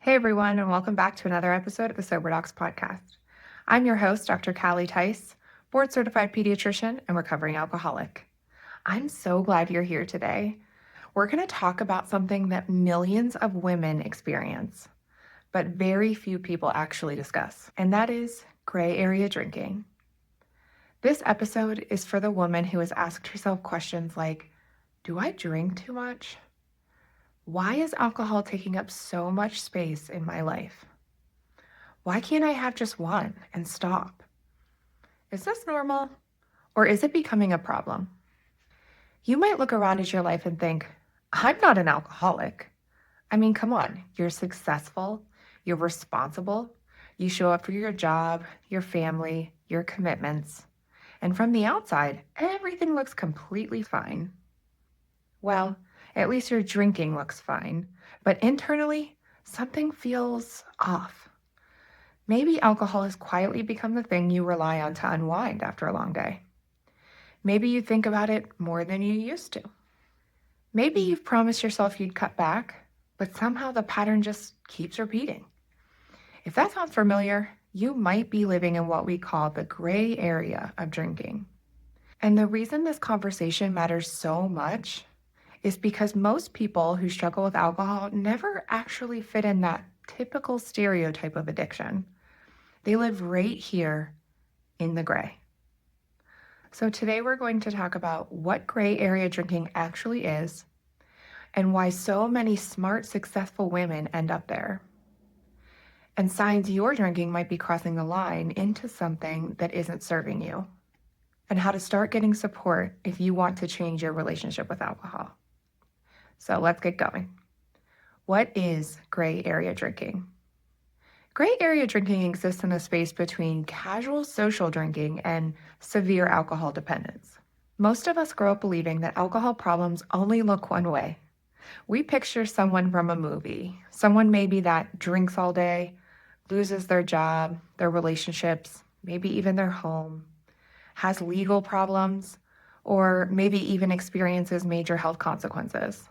Hey everyone, and welcome back to another episode of the Sober Docs podcast. I'm your host, Dr. Theis, board certified pediatrician and recovering alcoholic. I'm so glad you're here today. We're going to talk about something that millions of women experience, but very few people actually discuss, and that is gray area drinking. This episode is for the woman who has asked herself questions like, do I drink too much? Why is alcohol taking up so much space in my life? Why can't I have just one and stop? Is this normal? Or is it becoming a problem? You might look around at your life and think, I'm not an alcoholic. I mean, come on, you're successful, you're responsible, you show up for your job, your family, your commitments, and from the outside, everything looks completely fine. Well, at least your drinking looks fine, but internally, something feels off. Maybe alcohol has quietly become the thing you rely on to unwind after a long day. Maybe you think about it more than you used to. Maybe you've promised yourself you'd cut back, but somehow the pattern just keeps repeating. If that sounds familiar, you might be living in what we call the gray area of drinking. And the reason this conversation matters so much is because most people who struggle with alcohol never actually fit in that typical stereotype of addiction. They live right here in the gray. So today we're going to talk about what gray area drinking actually is and why so many smart, successful women end up there. And signs your drinking might be crossing the line into something that isn't serving you. And how to start getting support if you want to change your relationship with alcohol. So let's get going. What is gray area drinking? Gray area drinking exists in the space between casual social drinking and severe alcohol dependence. Most of us grow up believing that alcohol problems only look one way. We picture someone from a movie, someone maybe that drinks all day, loses their job, their relationships, maybe even their home, has legal problems, or maybe even experiences major health consequences.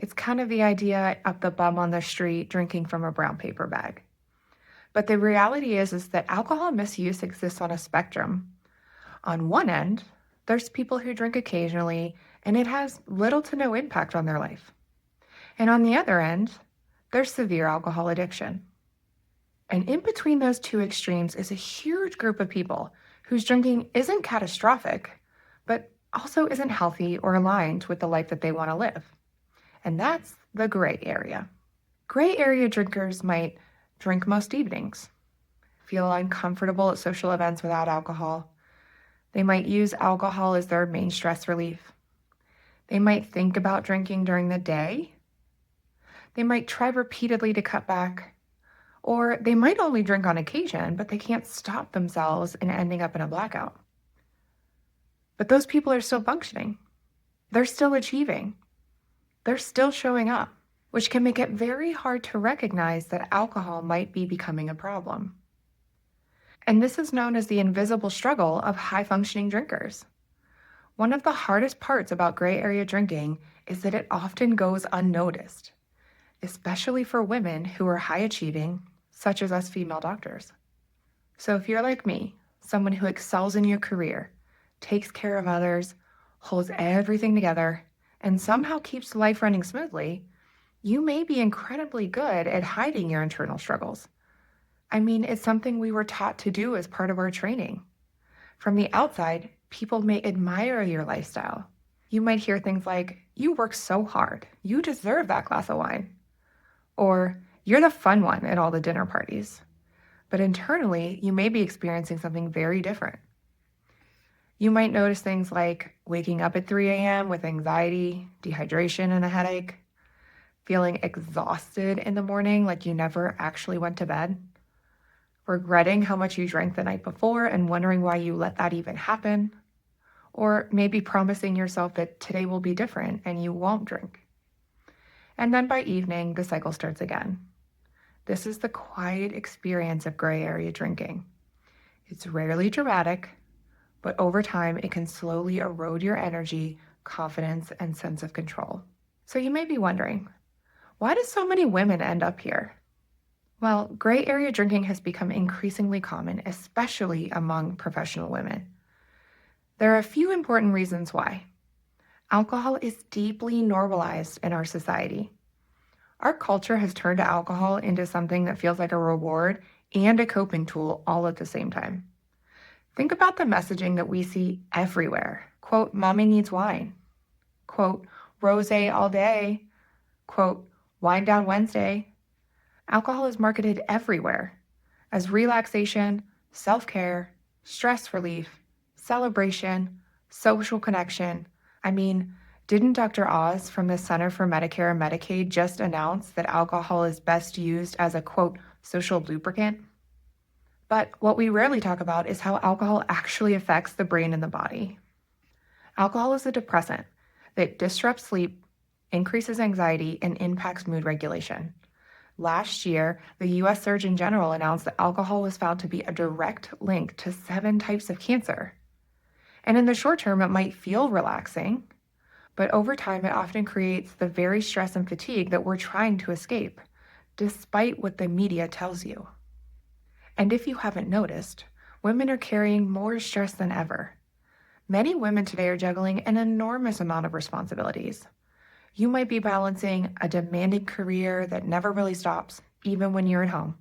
It's kind of the idea of the bum on the street drinking from a brown paper bag. But the reality is that alcohol misuse exists on a spectrum. On one end, there's people who drink occasionally and it has little to no impact on their life. And on the other end, there's severe alcohol addiction. And in between those two extremes is a huge group of people whose drinking isn't catastrophic, but also isn't healthy or aligned with the life that they want to live. And that's the gray area. Gray area drinkers might drink most evenings, feel uncomfortable at social events without alcohol. They might use alcohol as their main stress relief. They might think about drinking during the day. They might try repeatedly to cut back. Or they might only drink on occasion, but they can't stop themselves in ending up in a blackout. But those people are still functioning. They're still achieving. They're still showing up, which can make it very hard to recognize that alcohol might be becoming a problem. And this is known as the invisible struggle of high-functioning drinkers. One of the hardest parts about gray area drinking is that it often goes unnoticed, especially for women who are high-achieving, such as us female doctors. So if you're like me, someone who excels in your career, takes care of others, holds everything together, and somehow keeps life running smoothly, you may be incredibly good at hiding your internal struggles. I mean, it's something we were taught to do as part of our training. From the outside, people may admire your lifestyle. You might hear things like, you work so hard, you deserve that glass of wine. Or, you're the fun one at all the dinner parties. But internally, you may be experiencing something very different. You might notice things like waking up at 3 a.m. with anxiety, dehydration, and a headache, feeling exhausted in the morning like you never actually went to bed, regretting how much you drank the night before and wondering why you let that even happen, or maybe promising yourself that today will be different and you won't drink. And then by evening, the cycle starts again. This is the quiet experience of gray area drinking. It's rarely dramatic, but over time, it can slowly erode your energy, confidence, and sense of control. So you may be wondering, why do so many women end up here? Well, gray area drinking has become increasingly common, especially among professional women. There are a few important reasons why. Alcohol is deeply normalized in our society. Our culture has turned alcohol into something that feels like a reward and a coping tool all at the same time. Think about the messaging that we see everywhere. Quote, mommy needs wine. Quote, rosé all day. Quote, wind down Wednesday. Alcohol is marketed everywhere as relaxation, self care, stress relief, celebration, social connection. I mean, didn't Dr. Oz from the Center for Medicare and Medicaid just announce that alcohol is best used as a quote, social lubricant? But what we rarely talk about is how alcohol actually affects the brain and the body. Alcohol is a depressant that disrupts sleep, increases anxiety, and impacts mood regulation. Last year, the US Surgeon General announced that alcohol was found to be a direct link to 7 types of cancer. And in the short term, it might feel relaxing, but over time, it often creates the very stress and fatigue that we're trying to escape, despite what the media tells you. And if you haven't noticed, women are carrying more stress than ever. Many women today are juggling an enormous amount of responsibilities. You might be balancing a demanding career that never really stops, even when you're at home.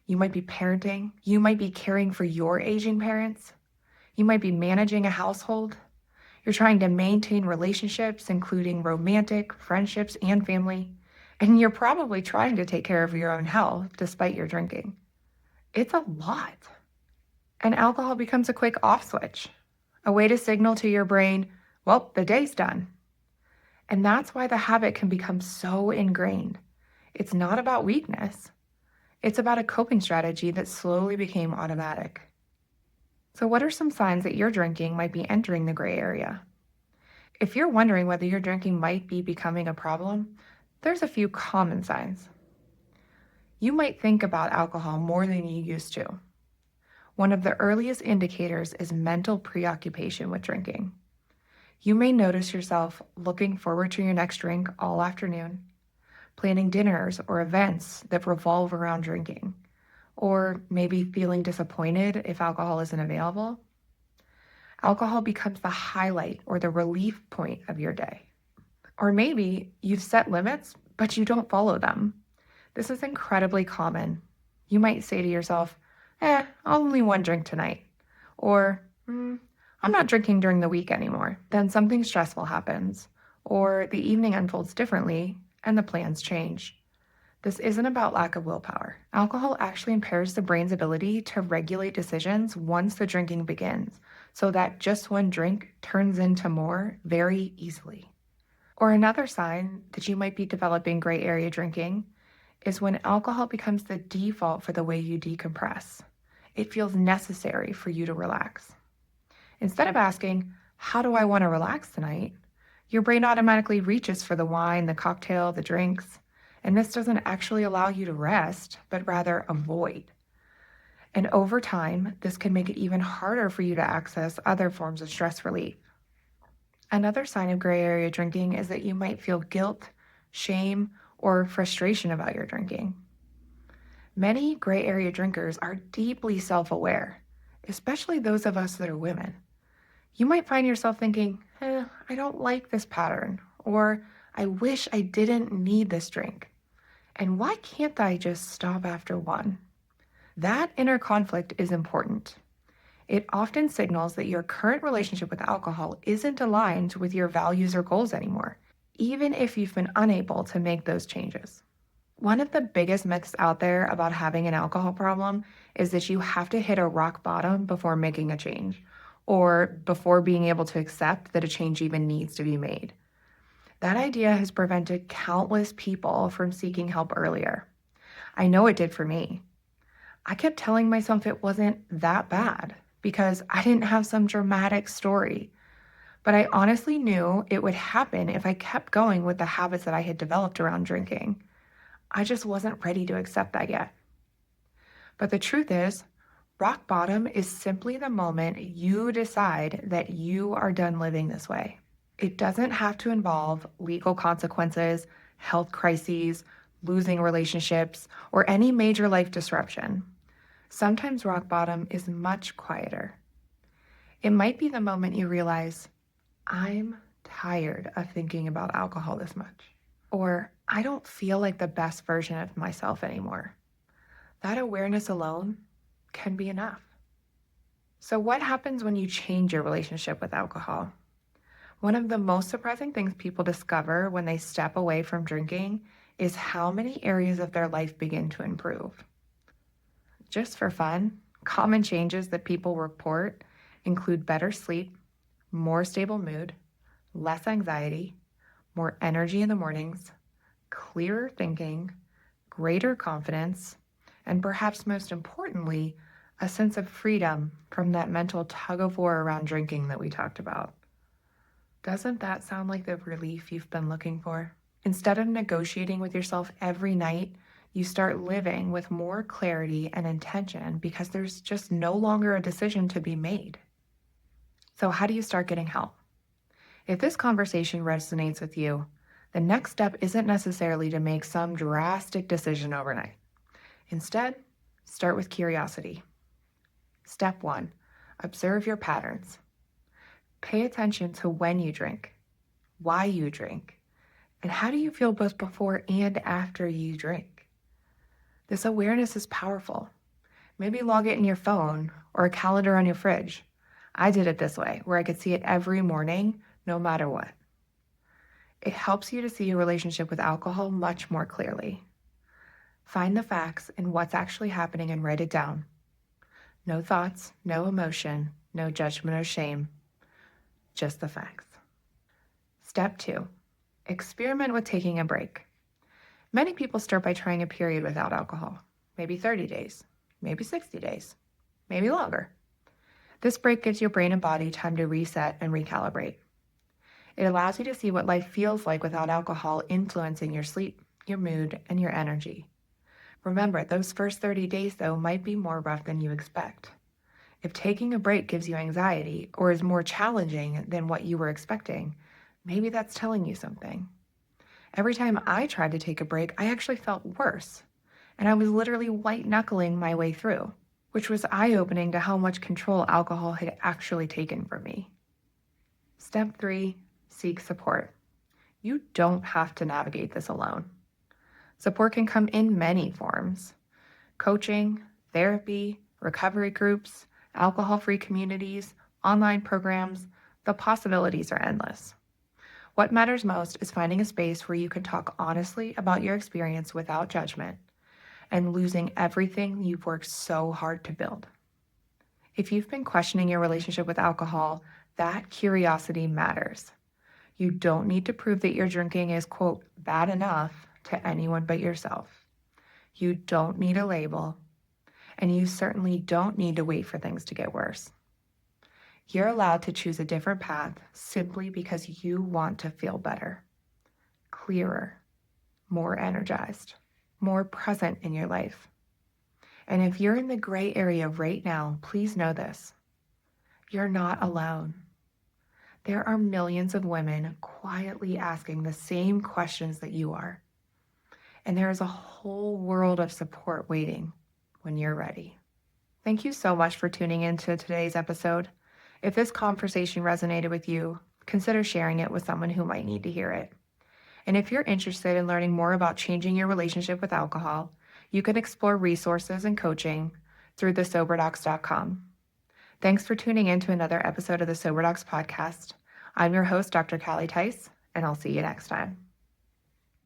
You might be parenting. You might be caring for your aging parents. You might be managing a household. You're trying to maintain relationships, including romantic, friendships, and family. And you're probably trying to take care of your own health despite your drinking. It's a lot. And alcohol becomes a quick off switch, a way to signal to your brain, well, the day's done. And that's why the habit can become so ingrained. It's not about weakness. It's about a coping strategy that slowly became automatic. So what are some signs that your drinking might be entering the gray area? If you're wondering whether your drinking might be becoming a problem, there's a few common signs. You might think about alcohol more than you used to. One of the earliest indicators is mental preoccupation with drinking. You may notice yourself looking forward to your next drink all afternoon, planning dinners or events that revolve around drinking, or maybe feeling disappointed if alcohol isn't available. Alcohol becomes the highlight or the relief point of your day. Or maybe you've set limits, but you don't follow them. This is incredibly common. You might say to yourself, only one drink tonight. Or, I'm not drinking during the week anymore. Then something stressful happens, or the evening unfolds differently, and the plans change. This isn't about lack of willpower. Alcohol actually impairs the brain's ability to regulate decisions once the drinking begins, so that just one drink turns into more very easily. Or another sign that you might be developing gray area drinking is when alcohol becomes the default for the way you decompress. It feels necessary for you to relax. Instead of asking, how do I want to relax tonight? Your brain automatically reaches for the wine, the cocktail, the drinks, and this doesn't actually allow you to rest, but rather avoid. And over time, this can make it even harder for you to access other forms of stress relief. Another sign of gray area drinking is that you might feel guilt, shame, or frustration about your drinking. Many gray area drinkers are deeply self-aware, especially those of us that are women. You might find yourself thinking, I don't like this pattern, or I wish I didn't need this drink. And why can't I just stop after one? That inner conflict is important. It often signals that your current relationship with alcohol isn't aligned with your values or goals anymore, even if you've been unable to make those changes. One of the biggest myths out there about having an alcohol problem is that you have to hit a rock bottom before making a change, or before being able to accept that a change even needs to be made. That idea has prevented countless people from seeking help earlier. I know it did for me. I kept telling myself it wasn't that bad because I didn't have some dramatic story. But I honestly knew it would happen if I kept going with the habits that I had developed around drinking. I just wasn't ready to accept that yet. But the truth is, rock bottom is simply the moment you decide that you are done living this way. It doesn't have to involve legal consequences, health crises, losing relationships, or any major life disruption, sometimes rock bottom is much quieter. It might be the moment you realize, I'm tired of thinking about alcohol this much, or I don't feel like the best version of myself anymore. That awareness alone can be enough. So, what happens when you change your relationship with alcohol? One of the most surprising things people discover when they step away from drinking is how many areas of their life begin to improve. Just for fun, common changes that people report include better sleep, more stable mood, less anxiety, more energy in the mornings, clearer thinking, greater confidence, and perhaps most importantly, a sense of freedom from that mental tug of war around drinking that we talked about. Doesn't that sound like the relief you've been looking for? Instead of negotiating with yourself every night, you start living with more clarity and intention because there's just no longer a decision to be made. So how do you start getting help? If this conversation resonates with you, the next step isn't necessarily to make some drastic decision overnight. Instead, start with curiosity. Step 1, observe your patterns. Pay attention to when you drink, why you drink, and how do you feel both before and after you drink. This awareness is powerful. Maybe log it in your phone or a calendar on your fridge. I did it this way, where I could see it every morning, no matter what. It helps you to see your relationship with alcohol much more clearly. Find the facts and what's actually happening and write it down. No thoughts, no emotion, no judgment or shame, just the facts. Step 2, experiment with taking a break. Many people start by trying a period without alcohol, maybe 30 days, maybe 60 days, maybe longer. This break gives your brain and body time to reset and recalibrate. It allows you to see what life feels like without alcohol influencing your sleep, your mood, and your energy. Remember, those first 30 days, though, might be more rough than you expect. If taking a break gives you anxiety or is more challenging than what you were expecting, maybe that's telling you something. Every time I tried to take a break, I actually felt worse, and I was literally white-knuckling my way through, which was eye-opening to how much control alcohol had actually taken from me. Step 3, seek support. You don't have to navigate this alone. Support can come in many forms: coaching, therapy, recovery groups, alcohol-free communities, online programs. The possibilities are endless. What matters most is finding a space where you can talk honestly about your experience without judgment and losing everything you've worked so hard to build. If you've been questioning your relationship with alcohol, that curiosity matters. You don't need to prove that your drinking is, quote, bad enough to anyone but yourself. You don't need a label, and you certainly don't need to wait for things to get worse. You're allowed to choose a different path simply because you want to feel better, clearer, more energized, more present in your life. And if you're in the gray area right now, please know this: you're not alone. There are millions of women quietly asking the same questions that you are. And there is a whole world of support waiting when you're ready. Thank you so much for tuning into today's episode. If this conversation resonated with you, consider sharing it with someone who might need to hear it. And if you're interested in learning more about changing your relationship with alcohol, you can explore resources and coaching through thesoberdocs.com. Thanks for tuning in to another episode of the Sober Docs podcast. I'm your host, Dr. Callie Theis, and I'll see you next time.